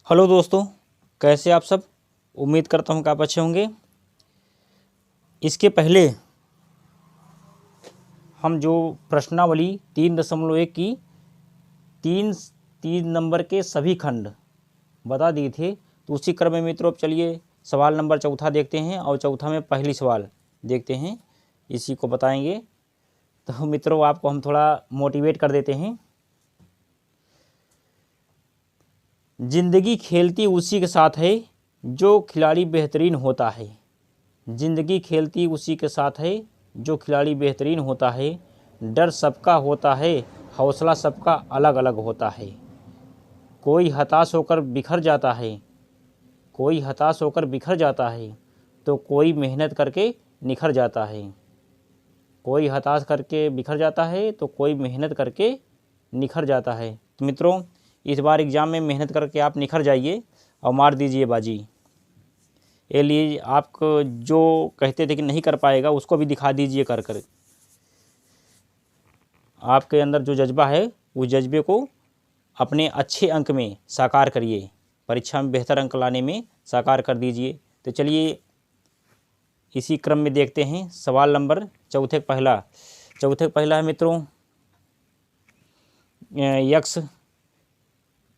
Hello दोस्तों, कैसे आप सब। उम्मीद करता हूँ कि आप अच्छे होंगे। इसके पहले हम जो प्रश्नावली 3.1 की तीन तीन नंबर के सभी खंड बता दिए थे, तो उसी क्रम में मित्रों अब चलिए सवाल नंबर चौथा देखते हैं और चौथा में पहली सवाल देखते हैं, इसी को बताएंगे। तो मित्रों आपको हम थोड़ा मोटिवेट कर देते हैं। जिंदगी खेलती उसी के साथ है जो खिलाड़ी बेहतरीन होता है। जिंदगी खेलती उसी के साथ है जो खिलाड़ी बेहतरीन होता है। डर सबका होता है, हौसला सबका अलग अलग होता है। कोई हताश होकर बिखर जाता है, कोई हताश होकर बिखर जाता है, तो कोई मेहनत करके निखर जाता है। कोई हताश करके बिखर जाता है तो कोई मेहनत करके निखर जाता है। तो मित्रों इस बार एग्ज़ाम में मेहनत करके आप निखर जाइए और मार दीजिए बाजी। ये लिए आप जो कहते थे कि नहीं कर पाएगा उसको भी दिखा दीजिए कर कर। आपके अंदर जो जज्बा है उस जज्बे को अपने अच्छे अंक में साकार करिए, परीक्षा में बेहतर अंक लाने में साकार कर दीजिए। तो चलिए इसी क्रम में देखते हैं सवाल नंबर चौथे का पहला है मित्रों,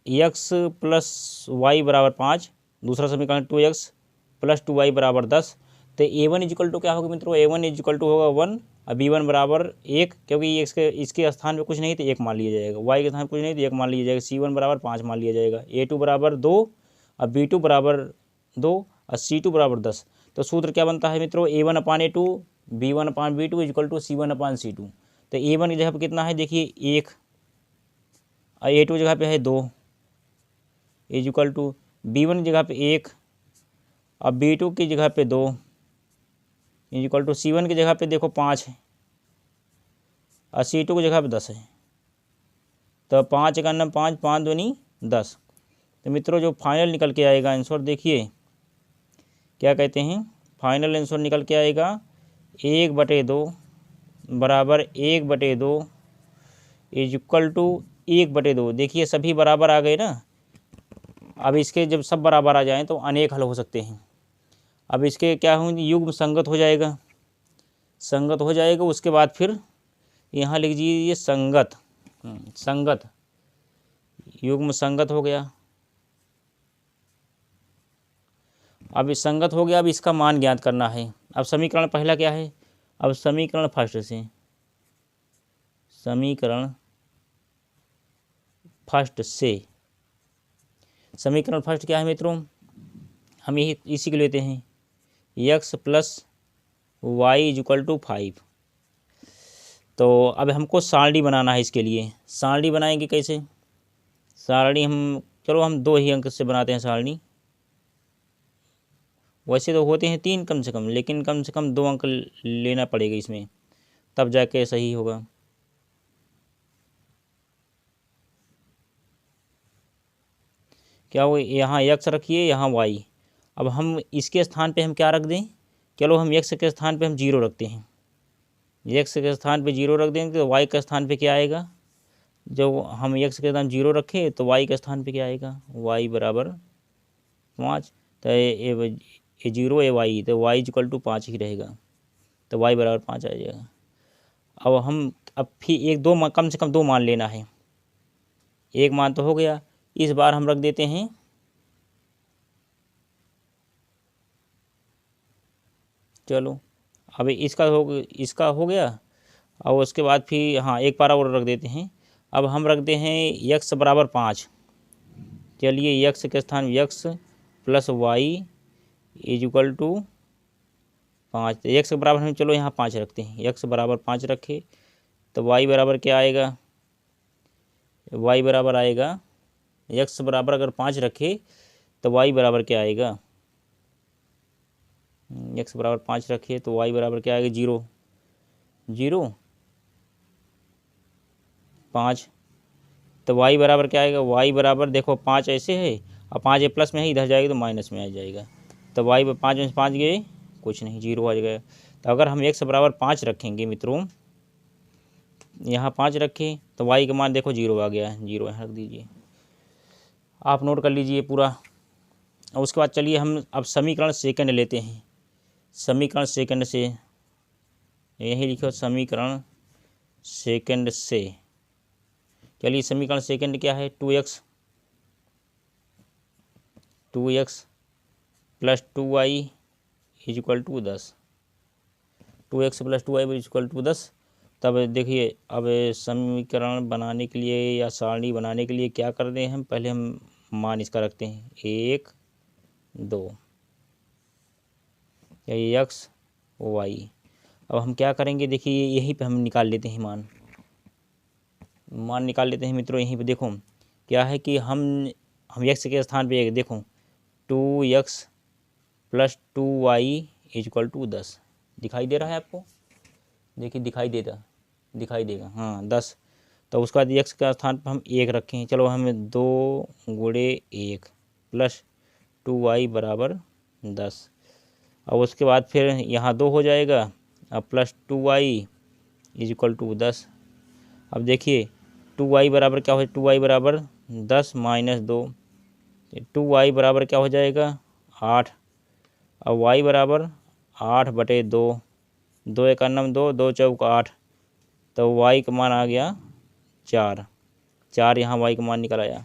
यक्स प्लस वाई बराबर 5। दूसरा समीकरण 2x प्लस 2y बराबर 10। तो a1 इजिकल टू क्या होगा मित्रों, a1 इजिकल टू होगा 1 और b1 बराबर 1, क्योंकि इसके स्थान पे कुछ नहीं तो 1 मान लिया जाएगा, y के स्थान पे कुछ नहीं तो 1 मान लिया जाएगा, c1 बराबर 5 मान लिया जाएगा, a2 बराबर 2 और b2 बराबर 2 और c2 बराबर 10। तो सूत्र क्या बनता है मित्रों, a1/a2 b1/b2 is equal to c1/c2। तो a1 की जगह पर कितना है देखिए 1 और a2 जगह पे है 2 इजिकल टू b1 की जगह पे 1 और b2 की जगह पे 2 इक्वल टू c1 की जगह पे देखो 5 है और c2 की जगह पे 10 है। तो 5 का नाम 5, 5 दूनी 10। तो मित्रों जो फाइनल निकल के आएगा आंसर देखिए क्या कहते हैं, फाइनल आंसर निकल के आएगा 1/2 बराबर 1/2 इक्वल टू 1/2। देखिए सभी बराबर आ गए ना। अब इसके जब सब बराबर आ जाएं तो अनेक हल हो सकते हैं। अब इसके क्या होंगे, युग्म संगत हो जाएगा, संगत हो जाएगा। उसके बाद फिर यहाँ लिख दीजिए ये संगत, संगत युग्म संगत हो गया। अब इस संगत हो गया, अब इसका मान ज्ञात करना है। अब समीकरण पहला क्या है, अब समीकरण फर्स्ट से, समीकरण फर्स्ट से, समीकरण फर्स्ट क्या है मित्रों, हम यही इसी को लेते हैं, x plus y equal to 5। तो अब हमको सारणी बनाना है। इसके लिए सारणी बनाएंगे कैसे, सारणी हम चलो हम 2 ही अंक से बनाते हैं सारणी। वैसे तो होते हैं 3 कम से कम, लेकिन कम से कम 2 अंक लेना पड़ेगा इसमें, तब जाके सही होगा। क्या हो, यहाँ x रखिए, यहाँ y। अब हम इसके स्थान पे हम क्या रख दें, चलो हम x के स्थान पे हम 0 रखते हैं। x के स्थान पे 0 रख देंगे तो y के स्थान पे क्या आएगा, जब हम x के स्थान 0 रखें तो y के स्थान पे क्या आएगा, y बराबर 5। तो ये 0 है y, तो y इक्वल टू 5 ही रहेगा, तो y बराबर 5 आ जाएगा। अब फिर कम से कम 2 मान लेना है। एक मान तो हो गया, इस बार हम रख देते हैं चलो। अब इसका हो गया और उसके बाद फिर हाँ एक पारा और रख देते हैं। अब हम रखते हैं x बराबर 5। चलिए x के स्थान x plus y is equal to 5। तो x के बराबर हम चलो यहाँ 5 रखते हैं, x बराबर 5 रखे तो y बराबर क्या आएगा, y बराबर आएगा, x बराबर अगर 5 रखे तो y बराबर क्या आएगा, x बराबर 5 रखे तो y बराबर क्या आएगा, 0 0 5। तो y बराबर क्या आएगा, y बराबर देखो 5 ऐसे है और 5 ये प्लस में है, इधर जाएगा तो माइनस में आ जाएगा। तो y 5 में से 5 गए कुछ नहीं, 0 आ जाएगा। तो अगर हम x बराबर 5 रखेंगे मित्रों, यहाँ 5 रखें तो y का मान देखो 0 आ गया, 0 यहाँ रख दीजिए। आप नोट कर लीजिए पूरा। और उसके बाद चलिए हम अब समीकरण सेकंड लेते हैं। समीकरण सेकंड से यही लिखो, समीकरण सेकंड से। चलिए समीकरण सेकंड क्या है, 2x plus 2y is equal to 10। 2x plus 2y is equal to 10। तब देखिए, अब समीकरण बनाने के लिए या सारणी बनाने के लिए क्या करते हैं हम, पहले हम मान इसका रखते हैं 1 2, एक्स वाई। अब हम क्या करेंगे, देखिए यहीं पे हम निकाल लेते हैं मान निकाल लेते हैं मित्रों। यहीं पे देखो क्या है कि हम एक्स के स्थान पे देखो 2x plus 2y is equal to 10। दिखाई दे रहा है आपको, देखिए दिखाई देगा हाँ 10। तो उसके बाद एक्स का स्थान पर हम 1 रखें। चलो हमें 2 गुणे 1 प्लस 2y बराबर 10। और उसके बाद फिर यहाँ 2 हो जाएगा, अब plus 2y is equal to 10। अब देखिए 2y बराबर क्या हो, 2y बराबर 10 माइनस 2, 2y बराबर क्या हो जाएगा 8। अब y बराबर 8/2, 2 एका नम 2, 2 चौक 8, तो y का मान आ गया 4। यहाँ y का मान निकल आया।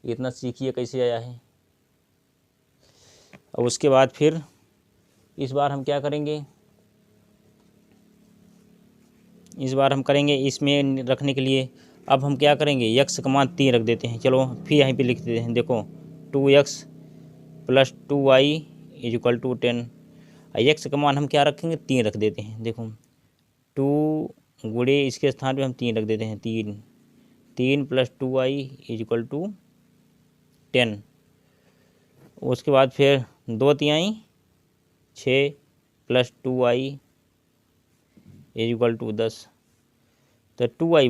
इतना सीखिए कैसे आया है। और उसके बाद फिर इस बार हम क्या करेंगे, इस बार हम करेंगे इसमें रखने के लिए, अब हम क्या करेंगे x का मान 3 रख देते हैं। चलो फिर यहीं पे लिख देते हैं, देखो 2x plus 2y is equal to 10। x का मान हम क्या रखेंगे, 3 रख देते हैं। देखो 2 गुणे इसके स्थान पे हम 3 रख देते हैं, 3 plus 2y is equal to 10। उसके बाद फिर 2 तिहाई 6 plus 2y is equal to 10। तो 2y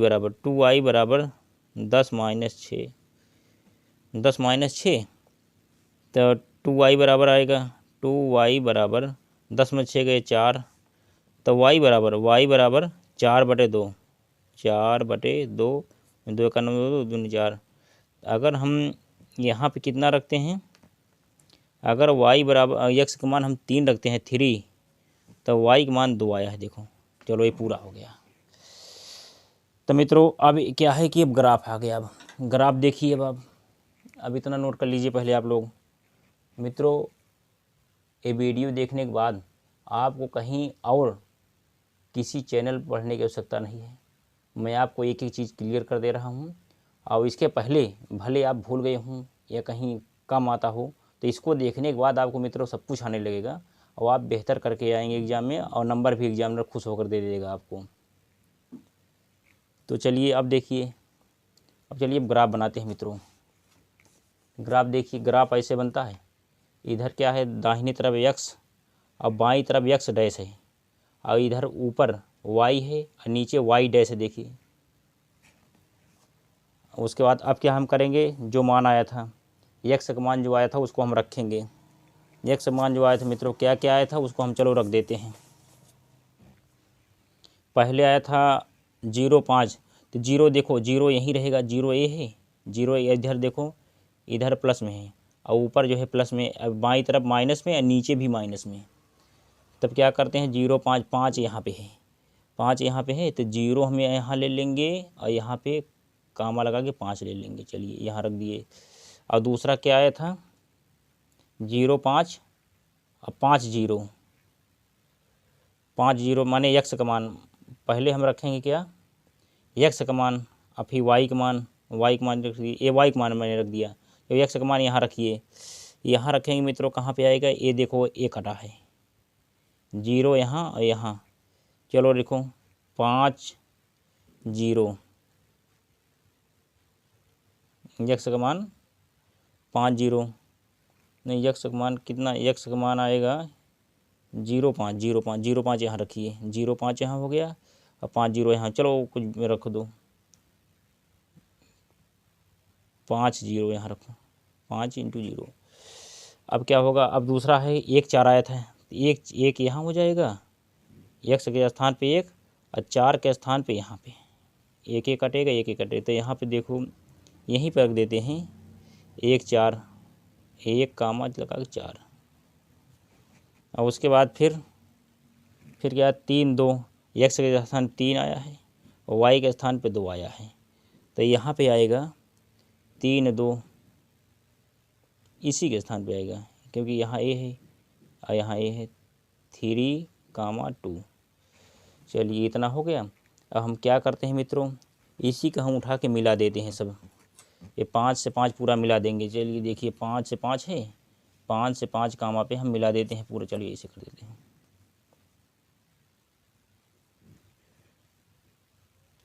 बराबर 10 माइनस 6, 10 माइनस 6, तो 2y बराबर आएगा, 2y बराबर 10 में 6 गए 4, तो y बराबर 4/2, 4/2, 2 का 9, 2 4। अगर हम यहाँ पे कितना रखते हैं, अगर y बराबर x का मान हम 3 रखते हैं 3, तो y का मान 2 आया है। देखो चलो ये पूरा हो गया। तो मित्रों अब क्या है कि अब ग्राफ आ गया। अब ग्राफ देखिए, अब इतना नोट कर लीजिए पहले आप लोग। मित्रों ये वीडियो देखने के बाद आपको कहीं और किसी चैनल पर पढ़ने की आवश्यकता नहीं है। मैं आपको एक एक चीज़ क्लियर कर दे रहा हूँ। और इसके पहले भले आप भूल गए हों या कहीं कम आता हो, तो इसको देखने के बाद आपको मित्रों सब कुछ आने लगेगा और आप बेहतर करके आएंगे एग्ज़ाम में, और नंबर भी एग्जामिनर खुश होकर दे देगा आपको। तो चलिए अब देखिए, अब चलिए ग्राफ बनाते हैं मित्रों। ग्राफ देखिए, ग्राफ ऐसे बनता है, इधर क्या है दाहिनी तरफ x और बाईं तरफ x डैश है, और इधर ऊपर y है और नीचे y डैश है। देखिए उसके बाद अब क्या हम करेंगे, जो मान आया था x का मान जो आया था उसको हम रखेंगे। x का मान जो आया था मित्रों क्या क्या आया था उसको हम चलो रख देते हैं। पहले आया था 0.5, तो 0 देखो 0 यहीं रहेगा, 0 ये है, 0 इधर देखो इधर प्लस में है और ऊपर जो है प्लस में, अब बाईं तरफ माइनस में और नीचे भी माइनस में। तब क्या करते हैं 0.5, 5 यहाँ पे है, 5 यहाँ पे है, तो 0 हम यहाँ ले लेंगे और यहाँ पे कामा लगा के 5 ले लेंगे। चलिए यहाँ रख दिए। और दूसरा क्या आया था 0.5 और 5 0 माने x का मान पहले हम रखेंगे क्या, x का मान, और फिर y का मान रख दिए, ये y का मान मैंने रख दिया। तो x का मान यहाँ रखिए, यहाँ रखेंगे मित्रों कहाँ पे आएगा, ये देखो ये कटा है 0 यहाँ और यहाँ। चलो देखो 5 0, x का मान 5 0 नहीं, x का मान कितना, x का मान आएगा 0.5 यहाँ रखिए, 0.5 यहाँ हो गया और 5 0 यहाँ। चलो कुछ रख दो 5 0 यहाँ रखो, 5 × 0। अब क्या होगा, अब दूसरा है 1 4 आया था, 1 यहाँ हो जाएगा, x के स्थान पे 1 और 4 के स्थान पे यहाँ पे 1 1 कटेगा, 1 1 कटेगा। तो यहाँ पे देखो यहीं पर रख देते हैं 1 4, 1 कामा लगा के 4। और उसके बाद फिर क्या 3 2, एक्स के स्थान 3 आया है और वाई के स्थान पे 2 आया है, तो यहाँ पे आएगा 3 2 इसी के स्थान पे आएगा, क्योंकि यहाँ ए है और यहाँ ए है, 3 कामा 2। चलिए इतना हो गया। अब हम क्या करते हैं मित्रों, इसी का हम उठा के मिला देते हैं सब। ये 5 से 5 पूरा मिला देंगे। चलिए देखिए 5 से 5 है, 5 से 5 कामा पे हम मिला देते हैं पूरा। चलिए इसे कर देते हैं।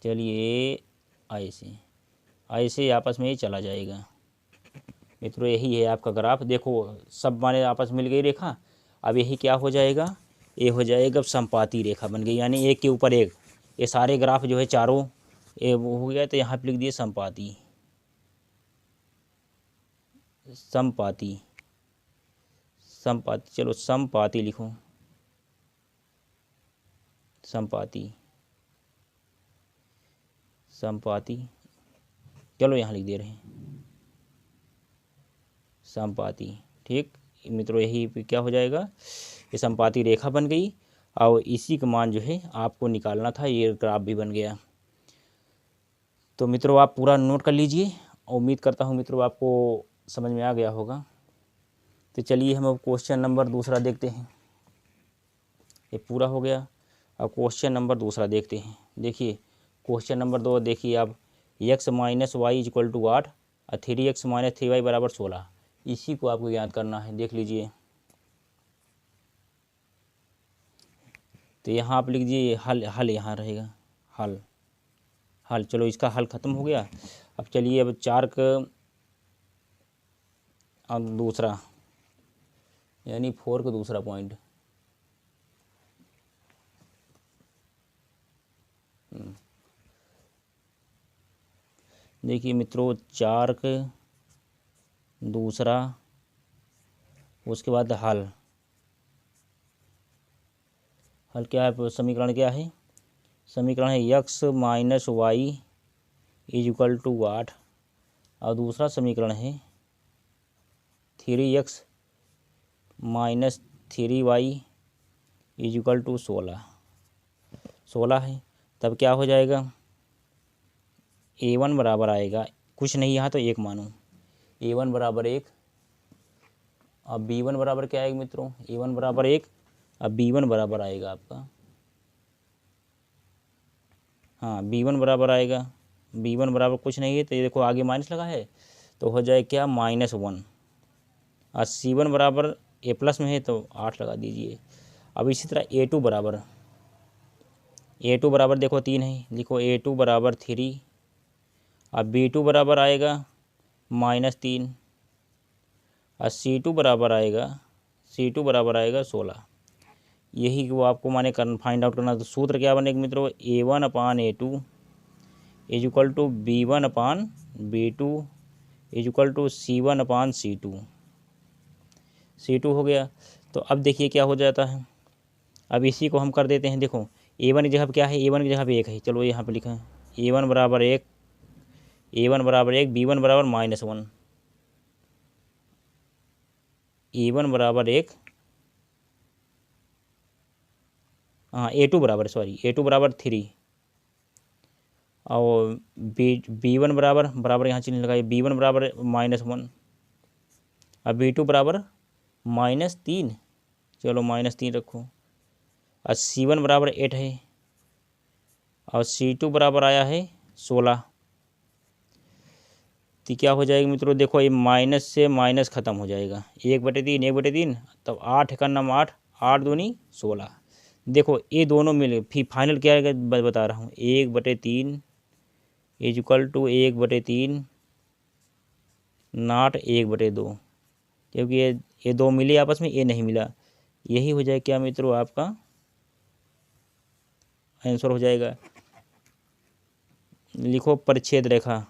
चलिए ऐसे आपस में ये चला जाएगा मित्रों। यही है आपका ग्राफ। देखो सब माने आपस मिल गई रेखा। अब यही क्या हो जाएगा, ये हो जाएगा समपाती रेखा बन गई, यानी एक के ऊपर एक। ये सारे ग्राफ जो है चारों ये वो हो गया, तो यहाँ पे लिख दिए समपाती। समपाती समपाती चलो समपाती लिखो, समपाती समपाती। चलो यहाँ लिख दे रहे हैं समपाती। ठीक मित्रों, यही क्या हो जाएगा, ये समपाती रेखा बन गई और इसी का मान जो है आपको निकालना था। ये ग्राफ भी बन गया। तो मित्रों आप पूरा नोट कर लीजिए। उम्मीद करता हूँ मित्रों आपको समझ में आ गया होगा। तो चलिए हम अब क्वेश्चन नंबर दूसरा देखते हैं। ये पूरा हो गया। अब क्वेश्चन नंबर दूसरा देखते हैं। देखिए क्वेश्चन नंबर 2 देखिए आप, x minus y equal to 8 और 3x माइनस 3y बराबर 16। इसी को आपको याद करना है। देख लीजिए, तो यहाँ आप लिख दीजिए हल यहाँ रहेगा हल। चलो इसका हल ख़त्म हो गया। अब चलिए अब 4 का दूसरा यानी 4 का दूसरा पॉइंट। देखिए मित्रों 4 का दूसरा, उसके बाद हल क्या है, समीकरण क्या है, समीकरण है x minus y is equal to 8 और दूसरा समीकरण है 3x minus 3y is equal to 16 है। तब क्या हो जाएगा, a1 बराबर आएगा, कुछ नहीं यहाँ तो 1 मानो, a1 बराबर 1। अब b1 बराबर क्या आएगा मित्रों, a1 बराबर 1। अब b1 बराबर आएगा आपका, हाँ b1 बराबर आएगा, b1 बराबर कुछ नहीं है, तो ये देखो आगे माइनस लगा है तो हो जाए क्या -1। और c1 बराबर a प्लस में है तो 8 लगा दीजिए। अब इसी तरह a2 बराबर देखो 3 है, लिखो a2 बराबर 3। अब b2 बराबर आएगा -3 और c2 बराबर आएगा 16। यही वो आपको माने फाइंड आउट करना। तो सूत्र क्या बनेगा मित्रों, a1/a2 is equal to b1/b2 is equal to c1/c2 हो गया। तो अब देखिए क्या हो जाता है, अब इसी को हम कर देते हैं। देखो a1 की जगह पर क्या है, a1 की जगह पे 1 है, चलो यहाँ पे लिखा है a1 बराबर 1, b1 बराबर -1, a1 बराबर 1, हाँ a2 बराबर 3 और b1 बराबर यहाँ चिन्ह लगाइए, b1 बराबर -1 और b2 बराबर -3, चलो -3 रखो। और c1 बराबर 8 है और c2 बराबर आया है 16। तो क्या हो जाएगा मित्रों, देखो ये माइनस से माइनस ख़त्म हो जाएगा, 1/3 तब 8 का नाम 8, 8 दूनी 16। देखो ये दोनों मिले, फिर फाइनल क्या है बता रहा हूँ, 1/3 इज इक्वल टू 1/3 नॉट 1/2, क्योंकि ये दो मिले आपस में, ये नहीं मिला। यही हो जाए क्या मित्रों, आपका आंसर हो जाएगा। लिखो परिच्छेद रेखा,